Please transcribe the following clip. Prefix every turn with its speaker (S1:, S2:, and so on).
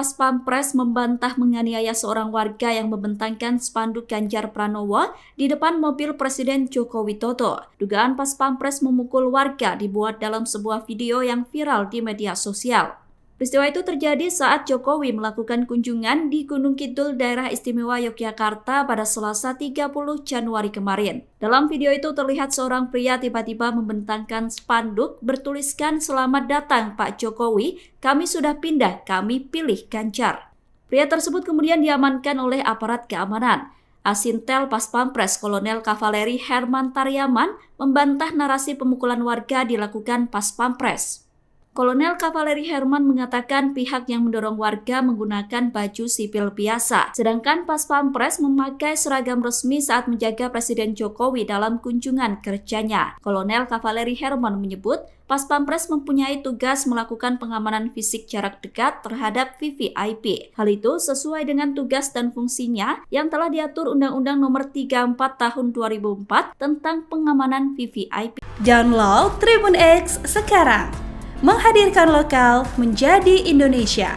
S1: Pas Pampres membantah menganiaya seorang warga yang membentangkan spanduk Ganjar Pranowo di depan mobil Presiden Joko Widodo. Dugaan Pas Pampres memukul warga dibuat dalam sebuah video yang viral di media sosial. Peristiwa itu terjadi saat Jokowi melakukan kunjungan di Gunung Kidul, Daerah Istimewa Yogyakarta pada Selasa 30 Januari kemarin. Dalam video itu terlihat seorang pria tiba-tiba membentangkan spanduk bertuliskan "Selamat datang Pak Jokowi, kami sudah pindah, kami pilih Ganjar". Pria tersebut kemudian diamankan oleh aparat keamanan. Asintel Pas Pampres Kolonel Kavaleri Herman Taryaman membantah narasi pemukulan warga dilakukan Pas Pampres. Kolonel Kavaleri Herman mengatakan pihak yang mendorong warga menggunakan baju sipil biasa, sedangkan Pas Pampres memakai seragam resmi saat menjaga Presiden Jokowi dalam kunjungan kerjanya. Kolonel Kavaleri Herman menyebut Pas Pampres mempunyai tugas melakukan pengamanan fisik jarak dekat terhadap VVIP. Hal itu sesuai dengan tugas dan fungsinya yang telah diatur Undang-Undang Nomor 34 Tahun 2004 tentang pengamanan VVIP.
S2: Download Tribun X sekarang. Menghadirkan lokal menjadi Indonesia.